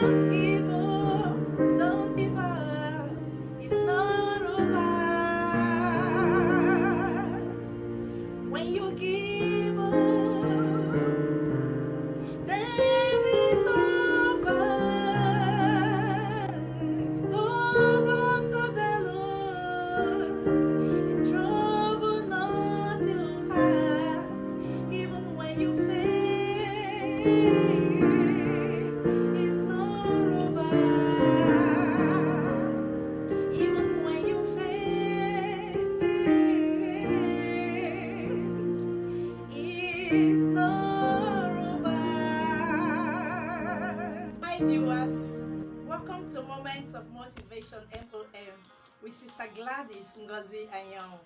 Don't give up, don't give up. It's not over. When you give up, then it's over. Hold on to the Lord and trouble not your heart. Even when you fail, it's not over. Even when you fail, it's not over. Hi viewers, welcome to Moments of Motivation MOM with Sister Gladys N.Anyanwu.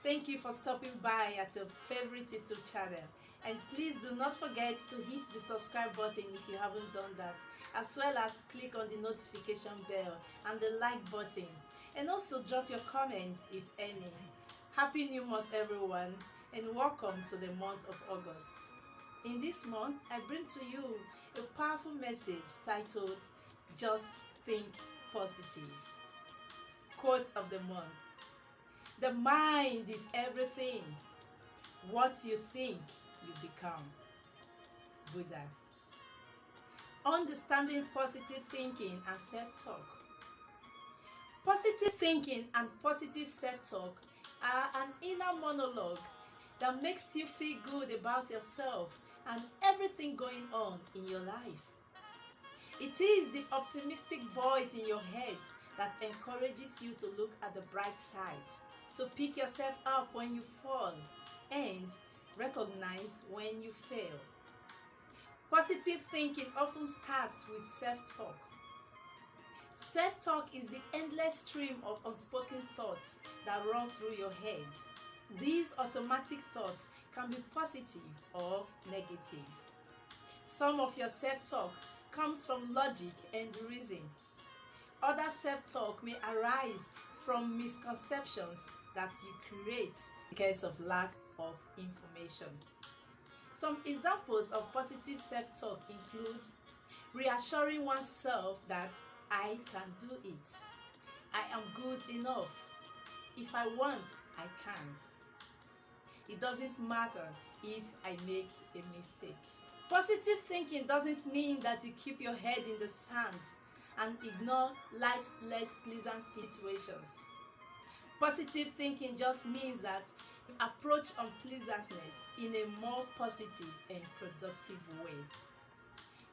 Thank you for stopping by at your favorite YouTube channel, and please do not forget to hit the subscribe button if you haven't done that, as well as click on the notification bell and the like button, and also drop your comments if any. Happy New Month everyone, and welcome to the month of August. In this month, I bring to you a powerful message titled, Just Think Positive. Quote of the month. The mind is everything. What you think, you become. Buddha. Understanding positive thinking and self-talk. Positive thinking and positive self-talk are an inner monologue that makes you feel good about yourself and everything going on in your life. It is the optimistic voice in your head that encourages you to look at the bright side, to pick yourself up when you fall, and recognize when you fail. Positive thinking often starts with self-talk. Self-talk is the endless stream of unspoken thoughts that run through your head. These automatic thoughts can be positive or negative. Some of your self-talk comes from logic and reason. Other self-talk may arise from misconceptions that you create because of lack of information. Some examples of positive self-talk include reassuring oneself that I can do it. I am good enough. If I want, I can. It doesn't matter if I make a mistake. Positive thinking doesn't mean that you keep your head in the sand and ignore life's less pleasant situations. Positive thinking just means that you approach unpleasantness in a more positive and productive way.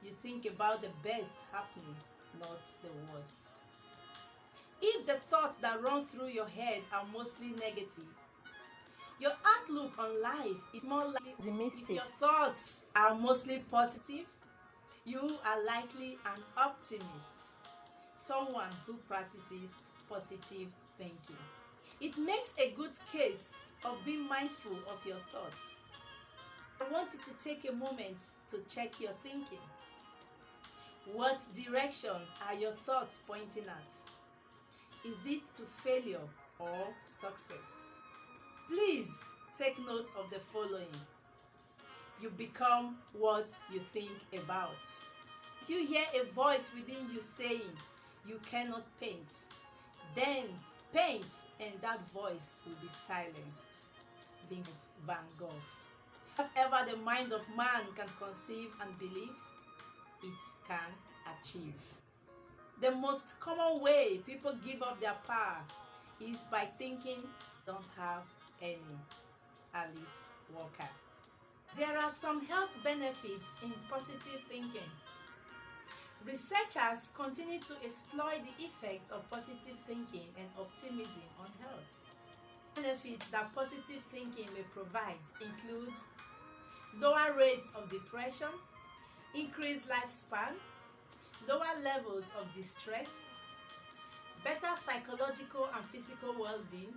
You think about the best happening, not the worst. If the thoughts that run through your head are mostly negative, your outlook on life is more likely pessimistic. If your thoughts are mostly positive, you are likely an optimist, someone who practices positive thinking. It makes a good case of being mindful of your thoughts. I want you to take a moment to check your thinking. What direction are your thoughts pointing at? Is it to failure or success? Please take note of the following. You become what you think about. If you hear a voice within you saying you cannot paint, then paint and that voice will be silenced. Vincent van Gogh. Whatever the mind of man can conceive and believe, it can achieve. The most common way people give up their power is by thinking don't have any. Alice Walker. There are some health benefits in positive thinking. Researchers continue to explore the effects of positive thinking and optimism on health. Benefits that positive thinking may provide include lower rates of depression, increased lifespan, lower levels of distress, better psychological and physical well-being,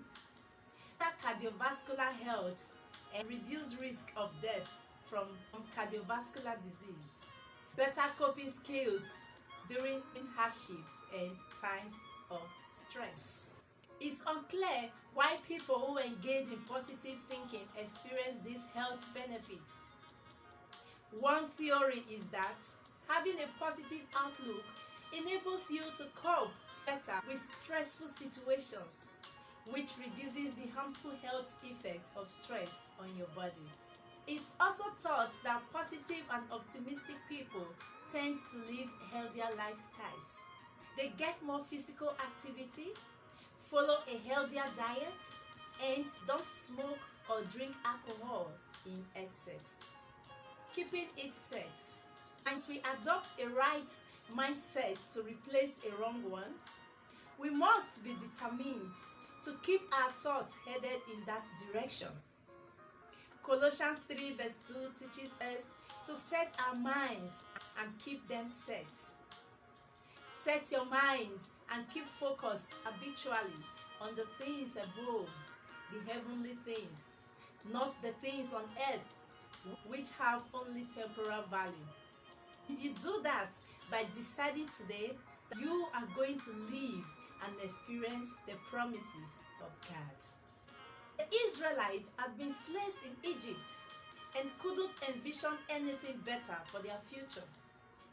better cardiovascular health, and reduced risk of death from cardiovascular disease, better coping skills during hardships and times of stress. It's unclear why people who engage in positive thinking experience these health benefits. One theory is that Having a positive outlook enables you to cope better with stressful situations, which reduces the harmful health effects of stress on your body. It's also thought that positive and optimistic people tend to live healthier lifestyles. They get more physical activity, follow a healthier diet, and don't smoke or drink alcohol in excess. Keeping it set. As we adopt a right mindset to replace a wrong one, we must be determined to keep our thoughts headed in that direction. Colossians 3 verse 2 teaches us to set our minds and keep them set. Set your mind and keep focused habitually on the things above, the heavenly things, not the things on earth, which have only temporal value. And you do that by deciding today that you are going to live and experience the promises of God. The Israelites had been slaves in Egypt and couldn't envision anything better for their future,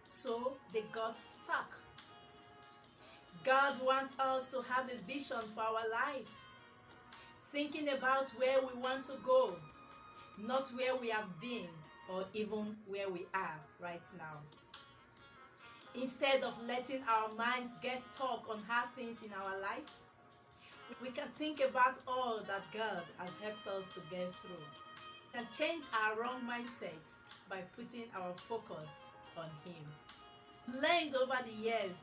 so they got stuck. God wants us to have a vision for our life, thinking about where we want to go, not where we have been or even where we are right now. Instead of letting our minds get stuck on hard things in our life, we can think about all that God has helped us to get through. We can change our wrong mindset by putting our focus on Him. Learned over the years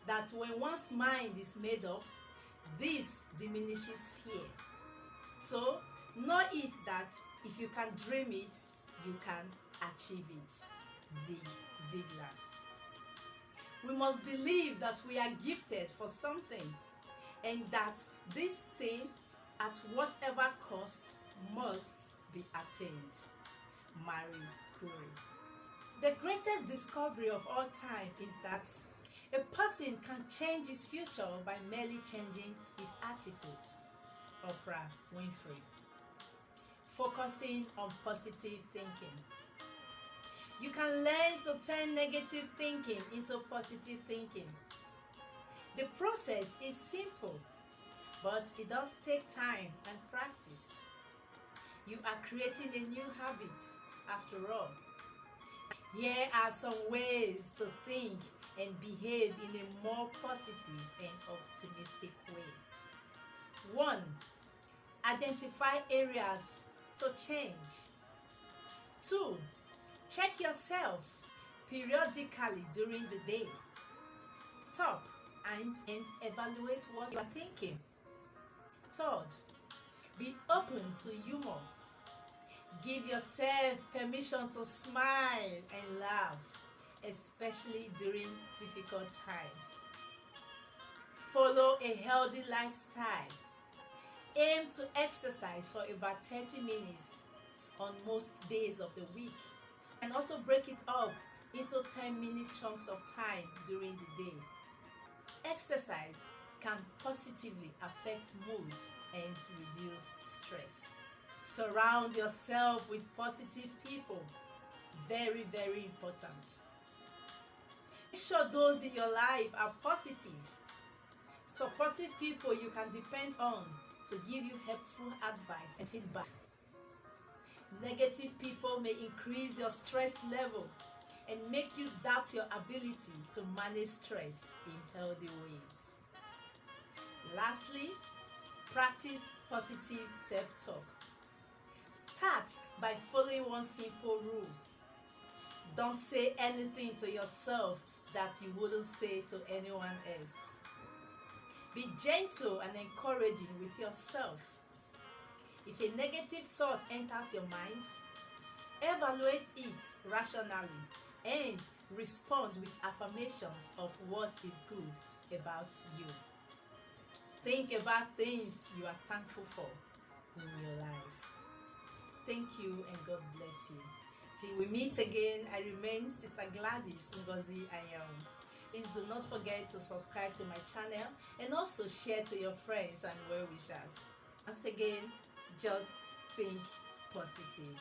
that when one's mind is made up, this diminishes fear. So, know it that if you can dream it, you can achieve it. Zig Ziglar. We must believe that we are gifted for something and that this thing, at whatever cost, must be attained. Marie Curie. The greatest discovery of all time is that a person can change his future by merely changing his attitude. Oprah Winfrey. Focusing on positive thinking. You can learn to turn negative thinking into positive thinking. The process is simple, but it does take time and practice. You are creating a new habit after all. Here are some ways to think and behave in a more positive and optimistic way. 1. Identify areas to change. 2. Check yourself periodically during the day. Stop and evaluate what you are thinking. 3rd, be open to humor. Give yourself permission to smile and laugh, especially during difficult times. Follow a healthy lifestyle. Aim to exercise for about 30 minutes on most days of the week, and also break it up into 10-minute chunks of time during the day. Exercise can positively affect mood and reduce stress. Surround yourself with positive people. Very, very important. Make sure those in your life are positive. Supportive people you can depend on to give you helpful advice and feedback. Negative people may increase your stress level and make you doubt your ability to manage stress in healthy ways. Lastly, practice positive self-talk. Start by following one simple rule. Don't say anything to yourself that you wouldn't say to anyone else. Be gentle and encouraging with yourself. If a negative thought enters your mind, evaluate it rationally and respond with affirmations of what is good about you. Think about things you are thankful for in your life. Thank you and God bless you. Till we meet again, I remain Sister Gladys N.Anyanwu. Please do not forget to subscribe to my channel and also share to your friends and well-wishers. Once again, just think positive.